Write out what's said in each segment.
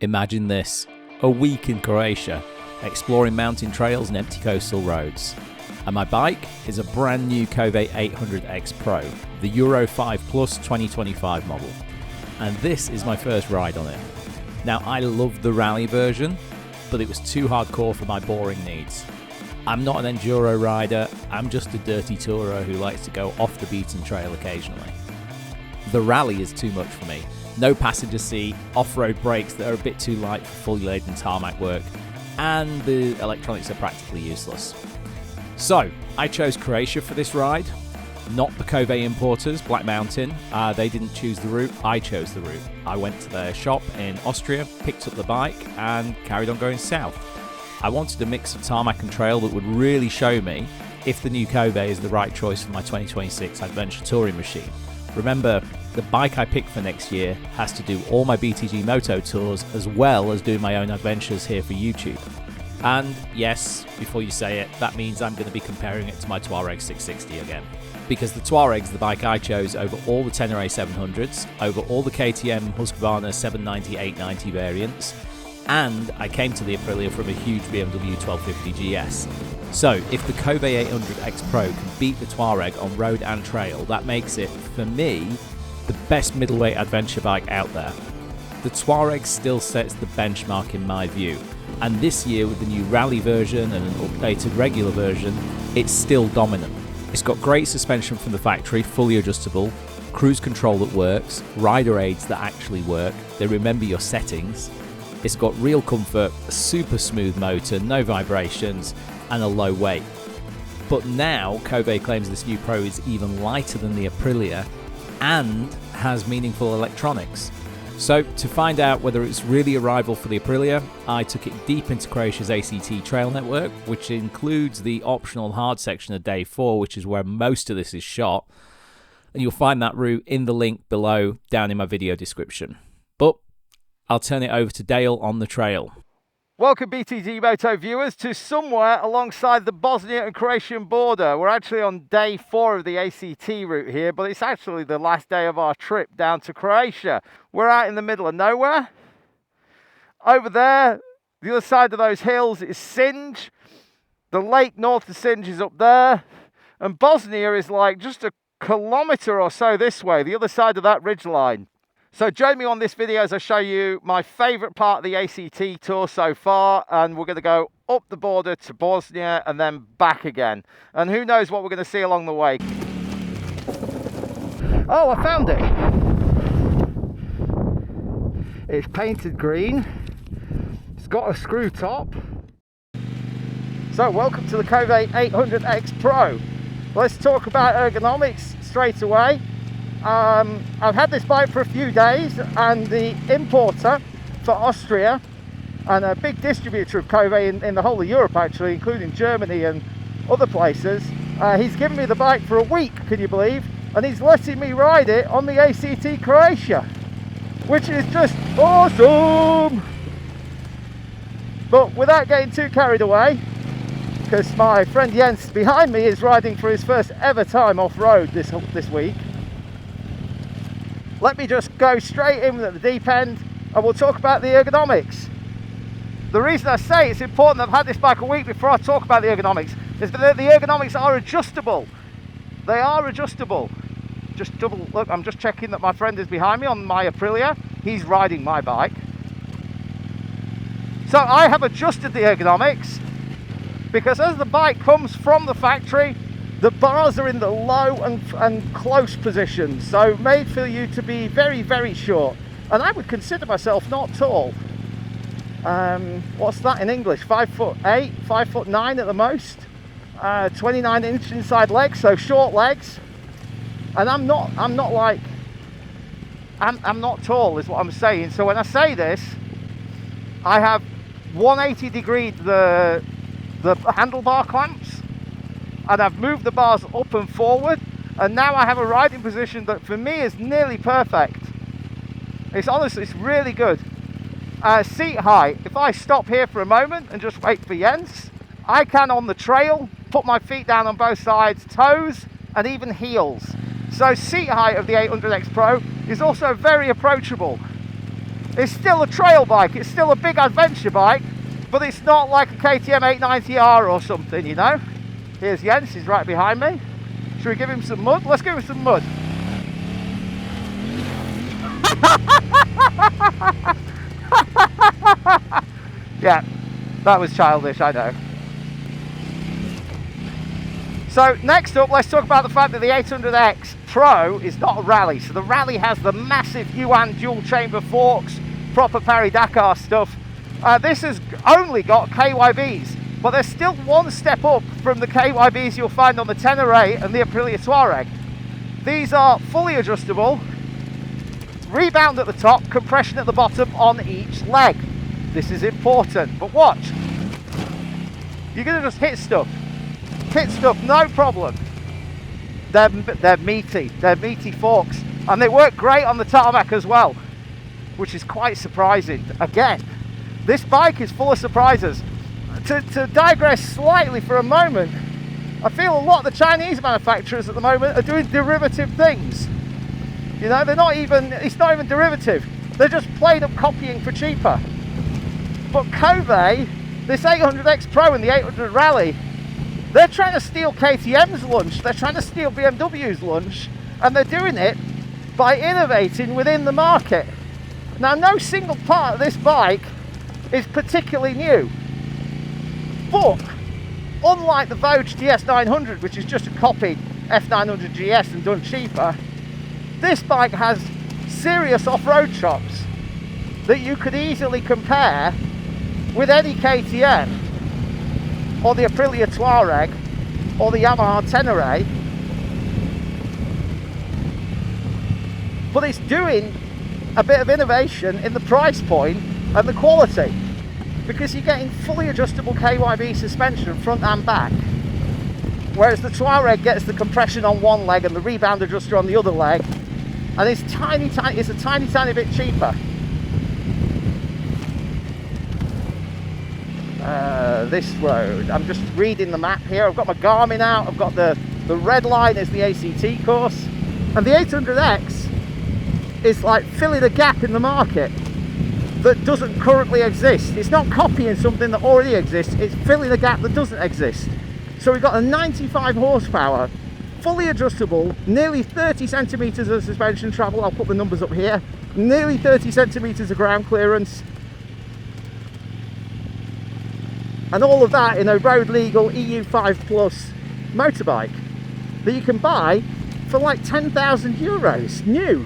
Imagine this, a week in Croatia, exploring mountain trails and empty coastal roads. And my bike is a brand new Kove 800X Pro, the Euro 5 Plus 2025 model. And this is my first ride on it. Now, I loved the rally version, but it was too hardcore for my boring needs. I'm not an enduro rider, I'm just a dirty tourer who likes to go off the beaten trail occasionally. The rally is too much for me. No passenger seat, off-road brakes that are a bit too light for fully laden tarmac work, and the electronics are practically useless. So, I chose Croatia for this ride, not the Kove importers, Black Mountain. They didn't choose the route, I chose the route. I went to their shop in Austria, picked up the bike, and carried on going south. I wanted a mix of tarmac and trail that would really show me if the new Kove is the right choice for my 2026 adventure touring machine. Remember, the bike I picked for next year has to do all my BTG Moto tours as well as doing my own adventures here for YouTube. And yes, before you say it, that means I'm going to be comparing it to my Tuareg 660 again. Because the Tuareg's the bike I chose over all the Tenere 700s, over all the KTM Husqvarna 790, 890 variants, and I came to the Aprilia from a huge BMW 1250 GS. So, if the Kove 800X Pro can beat the Tuareg on road and trail, that makes it, for me, the best middleweight adventure bike out there. The Tuareg still sets the benchmark in my view, and this year with the new rally version and an updated regular version, it's still dominant. It's got great suspension from the factory, fully adjustable, cruise control that works, rider aids that actually work, they remember your settings. It's got real comfort, a super smooth motor, no vibrations, and a low weight. But now, Kove claims this new Pro is even lighter than the Aprilia and has meaningful electronics. So, to find out whether it's really a rival for the Aprilia, I took it deep into Croatia's ACT trail network, which includes the optional hard section of Day 4, which is where most of this is shot. And you'll find that route in the link below, down in my video description. But I'll turn it over to Dale on the trail. Welcome BTG Moto viewers to somewhere alongside the Bosnia and Croatian border. We're actually on day 4 of the ACT route here, but it's actually the last day of our trip down to Croatia. We're out in the middle of nowhere. Over there, the other side of those hills is Sinj. The lake north of Sinj is up there. And Bosnia is like just a kilometre or so this way, the other side of that ridgeline. So join me on this video as I show you my favourite part of the ACT tour so far, and we're going to go up the border to Bosnia and then back again. And who knows what we're going to see along the way. Oh, I found it! It's painted green, it's got a screw top. So welcome to the Kove 800X Pro. Let's talk about ergonomics straight away. I've had this bike for a few days, and the importer for Austria and a big distributor of Kove in the whole of Europe actually, including Germany and other places, he's given me the bike for a week, can you believe, and he's letting me ride it on the ACT Croatia, which is just awesome. But without getting too carried away, because my friend Jens behind me is riding for his first ever time off-road this week, let me just go straight in at the deep end and we'll talk about the ergonomics. The reason I say it's important that I've had this bike a week before I talk about the ergonomics is that the ergonomics are adjustable. They are adjustable. Just double look, I'm just checking that my friend is behind me on my Aprilia. He's riding my bike. So I have adjusted the ergonomics because as the bike comes from the factory, the bars are in the low and close positions, so made for you to be very, very short. And I would consider myself not tall. What's that in English? 5'8", 5'9" at the most. 29-inch inside legs, so short legs. And I'm not tall, is what I'm saying. So when I say this, I have 180 degree the handlebar clamps. And I've moved the bars up and forward, and now I have a riding position that for me is nearly perfect. It's honestly, it's really good. Seat height, if I stop here for a moment and just wait for Jens, I can on the trail put my feet down on both sides, toes and even heels. So seat height of the 800X Pro is also very approachable. It's still a trail bike, it's still a big adventure bike, but it's not like a KTM 890R or something, you know. Here's Jens, he's right behind me. Should we give him some mud? Let's give him some mud. Yeah, that was childish, I know. So next up, let's talk about the fact that the 800X Pro is not a rally. So the rally has the massive Yuan dual chamber forks, proper Paris-Dakar stuff. This has only got KYBs, but they're still one step up from the KYBs you'll find on the Tenere and the Aprilia Tuareg. These are fully adjustable, rebound at the top, compression at the bottom on each leg. This is important, but watch. You're gonna just hit stuff, no problem. They're meaty forks, and they work great on the tarmac as well, which is quite surprising. Again, this bike is full of surprises. To digress slightly for a moment, I feel a lot of the Chinese manufacturers at the moment are doing derivative things. You know, it's not even derivative. They're just plain up copying for cheaper. But Kove, this 800X Pro and the 800 Rally, they're trying to steal KTM's lunch, they're trying to steal BMW's lunch, and they're doing it by innovating within the market. Now, no single part of this bike is particularly new, but unlike the Vogue GS900, which is just a copied F900 GS and done cheaper, this bike has serious off-road chops that you could easily compare with any KTM or the Aprilia Tuareg or the Yamaha Tenere. But it's doing a bit of innovation in the price point and the quality, because you're getting fully adjustable KYB suspension front and back, whereas the Tuareg gets the compression on one leg and the rebound adjuster on the other leg, and it's a tiny bit cheaper. This road, I'm just reading the map here. I've got my Garmin out, I've got the red line is the ACT course, and the 800X is like filling a gap in the market that doesn't currently exist. It's not copying something that already exists, it's filling a gap that doesn't exist. So we've got a 95 horsepower, fully adjustable, nearly 30 centimeters of suspension travel. I'll put the numbers up here. Nearly 30 centimeters of ground clearance. And all of that in a road legal EU5 Plus motorbike that you can buy for like 10,000 euros new.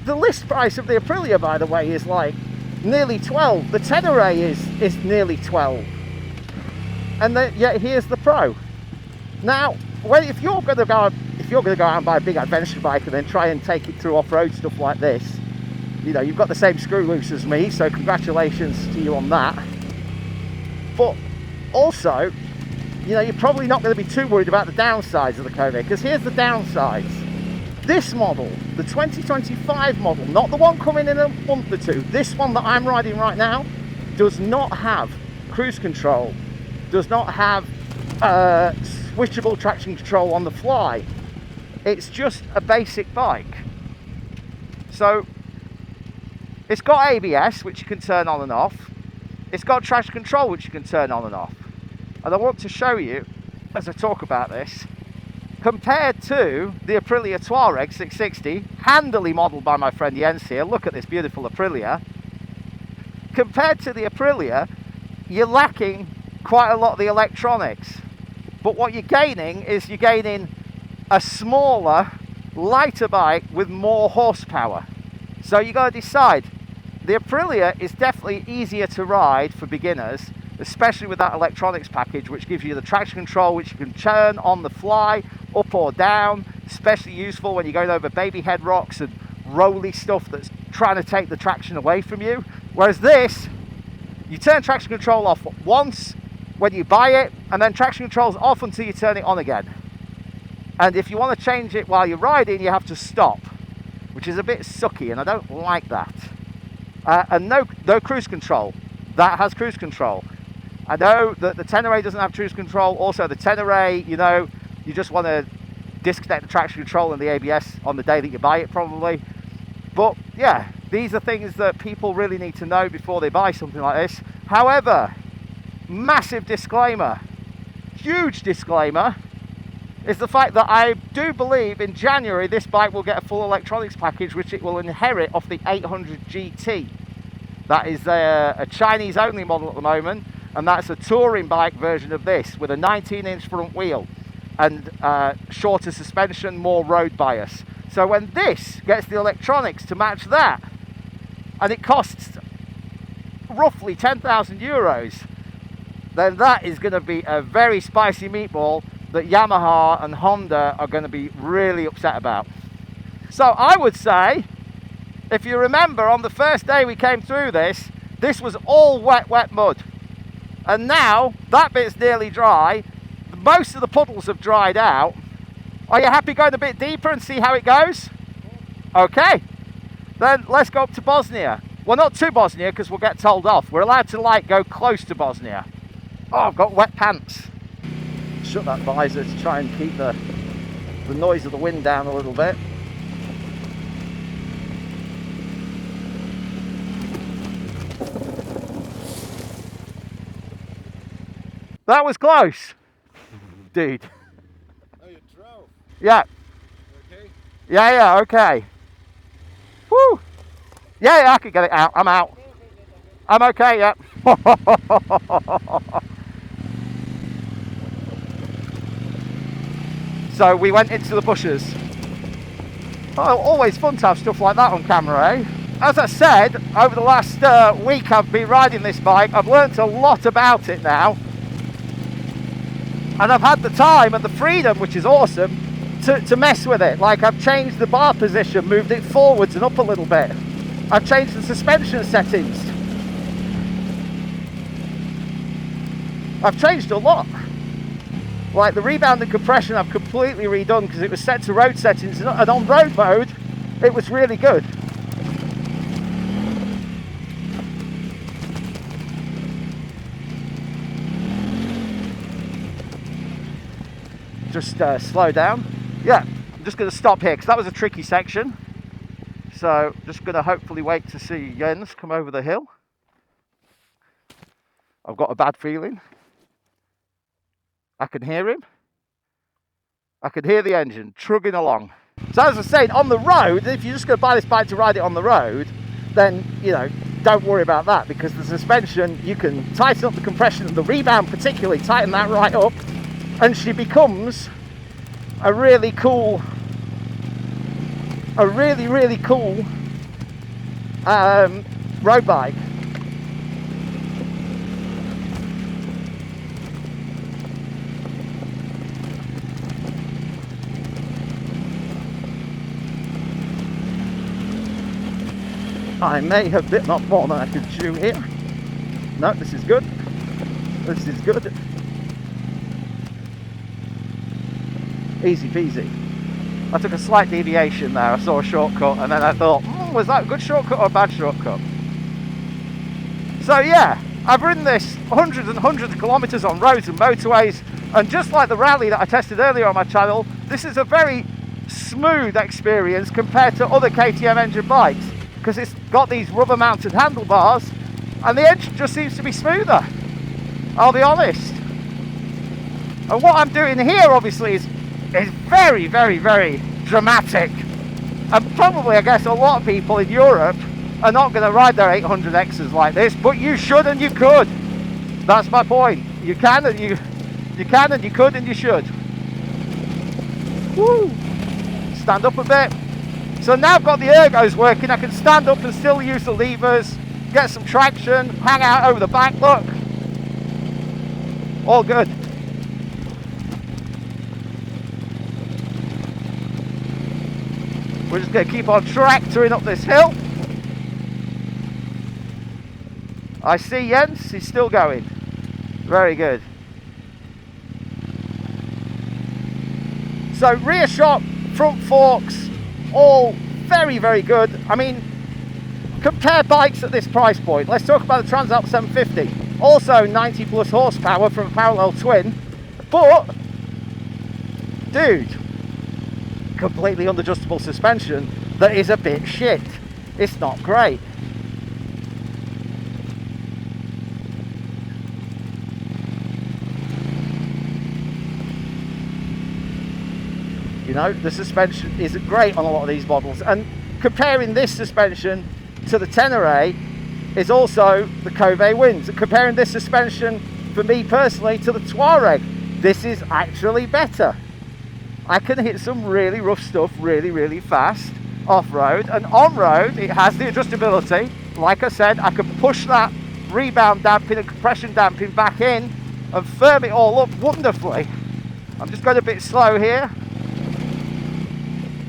The list price of the Aprilia, by the way, is like nearly 12. The Tenere is nearly 12. And yet here's the Pro. Now, if you're going to go out and buy a big adventure bike and then try and take it through off-road stuff like this, you know, you've got the same screw loose as me, so congratulations to you on that. But also, you know, you're probably not going to be too worried about the downsides of the Kove, because here's the downsides. This model, the 2025 model, not the one coming in a month or two, this one that I'm riding right now, does not have cruise control, does not have switchable traction control on the fly. It's just a basic bike. So it's got ABS, which you can turn on and off. It's got traction control, which you can turn on and off. And I want to show you, as I talk about this, compared to the Aprilia Tuareg 660, handily modelled by my friend Jens here. Look at this beautiful Aprilia. Compared to the Aprilia, you're lacking quite a lot of the electronics. But what you're gaining is you're gaining a smaller, lighter bike with more horsepower. So you got to decide. The Aprilia is definitely easier to ride for beginners, especially with that electronics package, which gives you the traction control, which you can turn on the fly, up or down, especially useful when you're going over baby head rocks and rolly stuff that's trying to take the traction away from you. Whereas this, you turn traction control off once when you buy it, and then traction control's off until you turn it on again. And if you want to change it while you're riding, you have to stop, which is a bit sucky, and I don't like that. And no cruise control. That has cruise control. I know that the Tenere doesn't have cruise control. Also, the Tenere, you know, you just want to disconnect the traction control and the ABS on the day that you buy it, probably. But yeah, These are things that people really need to know before they buy something like this. However, massive disclaimer, huge disclaimer, is the fact that I do believe in January this bike will get a full electronics package, which it will inherit off the 800 GT. That is a Chinese only model at the moment, and that's a touring bike version of this with a 19-inch front wheel and shorter suspension, more road bias. So when this gets the electronics to match that, and it costs roughly 10,000 euros, then that is going to be a very spicy meatball that Yamaha and Honda are going to be really upset about. So I would say, if you remember, on the first day we came through this was all wet mud. And now that bit's nearly dry. Most of the puddles have dried out. Are you happy going a bit deeper and see how it goes? Okay, then let's go up to Bosnia. Well, not to Bosnia, because we'll get told off. We're allowed to go close to Bosnia. Oh, I've got wet pants. Shut that visor to try and keep the noise of the wind down a little bit. That was close, dude. Oh, you drove? Yeah. Okay? Yeah, okay. Woo! Yeah, I can get it out. I'm out. I'm okay, yeah. So we went into the bushes. Oh, always fun to have stuff like that on camera, eh? As I said, over the last week I've been riding this bike. I've learnt a lot about it now. And I've had the time and the freedom, which is awesome, to mess with it. Like, I've changed the bar position, moved it forwards and up a little bit. I've changed the suspension settings. I've changed a lot. Like the rebound and compression I've completely redone because it was set to road settings, and on road mode it was really good. Just slow down. Yeah, I'm just going to stop here because that was a tricky section. So just going to hopefully wait to see Jens come over the hill. I've got a bad feeling. I can hear him. I can hear the engine trugging along. So as I was saying, on the road, if you're just going to buy this bike to ride it on the road, then, you know, don't worry about that, because the suspension, you can tighten up the compression and the rebound particularly, tighten that right up, and she becomes a really cool, really cool road bike. I may have bitten off more than I could chew here. No, this is good. This is good. Easy peasy. I took a slight deviation there. I saw a shortcut and then I thought, was that a good shortcut or a bad shortcut? So yeah, I've ridden this hundreds and hundreds of kilometres on roads and motorways, and just like the rally that I tested earlier on my channel, this is a very smooth experience compared to other KTM engine bikes, because it's got these rubber mounted handlebars and the engine just seems to be smoother, I'll be honest. And what I'm doing here obviously is very, very, very dramatic, and probably I guess a lot of people in Europe are not going to ride their 800Xs like this, but you should and you could. That's my point. You can and you can and you could and you should. Woo! Stand up a bit. So now I've got the ergos working, I can stand up and still use the levers, get some traction, hang out over the back, look. All good. We're just going to keep on tractoring up this hill. I see Jens, he's still going. Very good. So rear shock, front forks, all very, very good. I mean, compare bikes at this price point. Let's talk about the Transalp 750. Also 90 plus horsepower from a parallel twin. But, dude, completely unadjustable suspension that is a bit shit. it's not great. You know, the suspension isn't great on a lot of these models, and comparing this suspension to the Tenere is also the Kove wins. Comparing this suspension for me personally to the Tuareg, this is actually better. I can hit some really rough stuff really fast off-road, and on-road it has the adjustability. Like I said, I can push that rebound damping and compression damping back in and firm it all up wonderfully. I'm just going a bit slow here.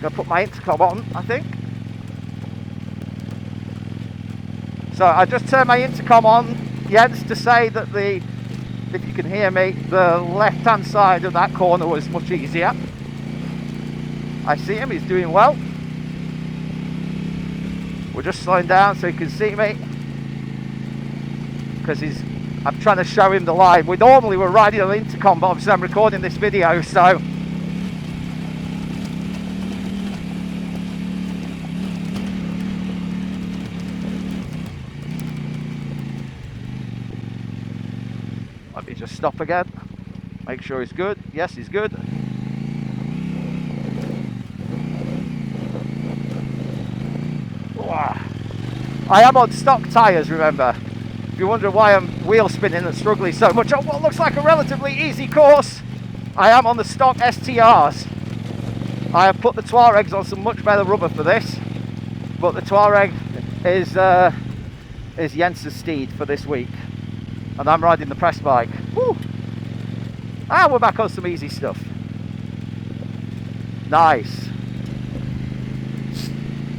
Gonna put my intercom on, I think. So I just turned my intercom on, Jens, to say that the, if you can hear me, the left-hand side of that corner was much easier. I see him, he's doing well. We're just slowing down so he can see me, because I'm trying to show him the line. We're riding on the intercom, but obviously I'm recording this video, so let me just stop again, make sure he's good. Yes, he's good. I am on stock tyres, remember. If you're wondering why I'm wheel spinning and struggling so much on what looks like a relatively easy course, I am on the stock STRs. I have put the Tuaregs on some much better rubber for this, but the Tuareg is Jens's steed for this week, and I'm riding the press bike. Woo. And we're back on some easy stuff. Nice.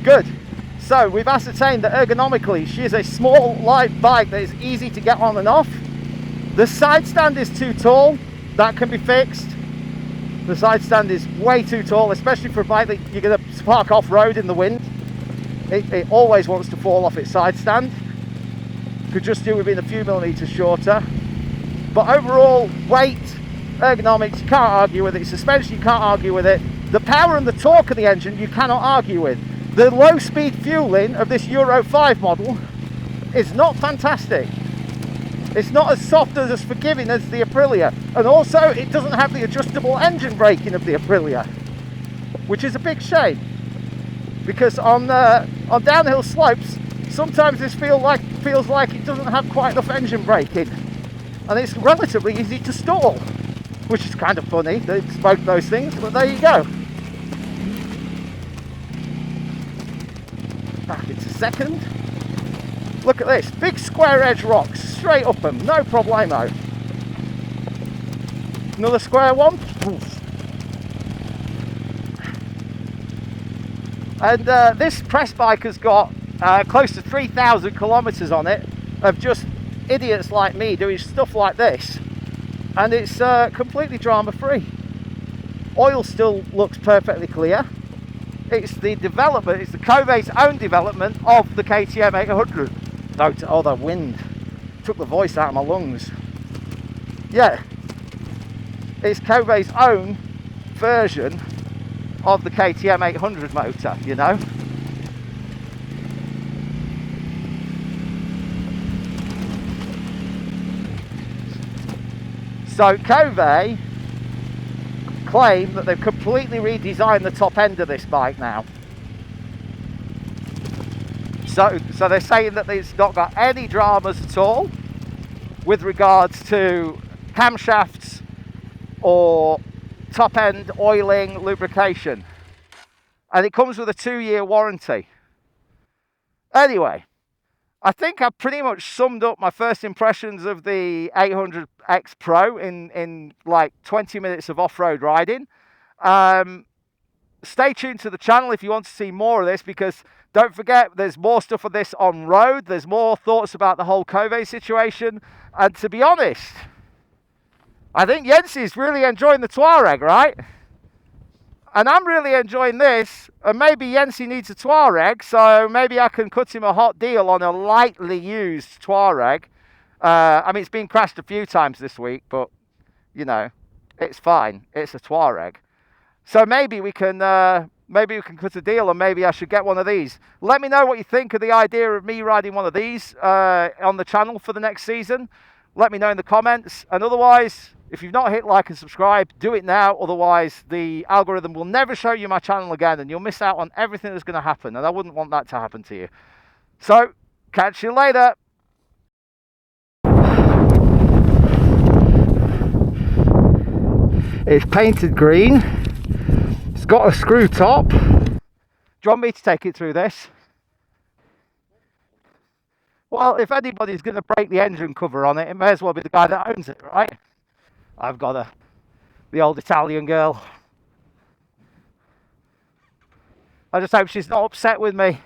Good. So we've ascertained that ergonomically she is a small, light bike that is easy to get on and off. The side stand is too tall. That can be fixed. The side stand is way too tall, especially for a bike that you're going to park off-road in the wind. It always wants to fall off its side stand. Could just do with being a few millimeters shorter. But overall, weight, ergonomics, you can't argue with it. Suspension, you can't argue with it. The power and the torque of the engine, you cannot argue with. The low speed fueling of this Euro 5 model is not fantastic. It's not as soft and as forgiving as the Aprilia, and also it doesn't have the adjustable engine braking of the Aprilia, which is a big shame, because on downhill slopes sometimes this feels like it doesn't have quite enough engine braking, and it's relatively easy to stall, which is kind of funny that it's both those things, but there you go. Back into second. Look at this, big square edge rocks, straight up them, no problemo. Another square one. Oof. And this press bike has got close to 3,000 kilometers on it of just idiots like me doing stuff like this, and it's completely drama free. Oil still looks perfectly clear. It's the development, it's the Kove's own development of the KTM 800. Oh, the wind took the voice out of my lungs. Yeah, it's Kove's own version of the KTM 800 motor, you know. So Kove claim that they've completely redesigned the top end of this bike now. So they're saying that it's not got any dramas at all with regards to camshafts or top end oiling, lubrication, and it comes with a 2-year warranty. Anyway, I think I've pretty much summed up my first impressions of the 800X Pro in like 20 minutes of off-road riding. Stay tuned to the channel if you want to see more of this, because don't forget there's more stuff of this on road. There's more thoughts about the whole Kove situation. And to be honest, I think Jensi's really enjoying the Tuareg, right? And I'm really enjoying this, and maybe Jensi needs a Tuareg, so maybe I can cut him a hot deal on a lightly used Tuareg. I mean, it's been crashed a few times this week, but, you know, it's fine. It's a Tuareg. So maybe we can maybe we can cut a deal and maybe I should get one of these. Let me know what you think of the idea of me riding one of these on the channel for the next season. Let me know in the comments. And otherwise, if you've not hit like and subscribe, do it now. Otherwise, the algorithm will never show you my channel again and you'll miss out on everything that's going to happen. And I wouldn't want that to happen to you. So, catch you later. It's painted green. It's got a screw top. Do you want me to take it through this? Well, if anybody's going to break the engine cover on it, it may as well be the guy that owns it, right? I've got the old Italian girl. I just hope she's not upset with me.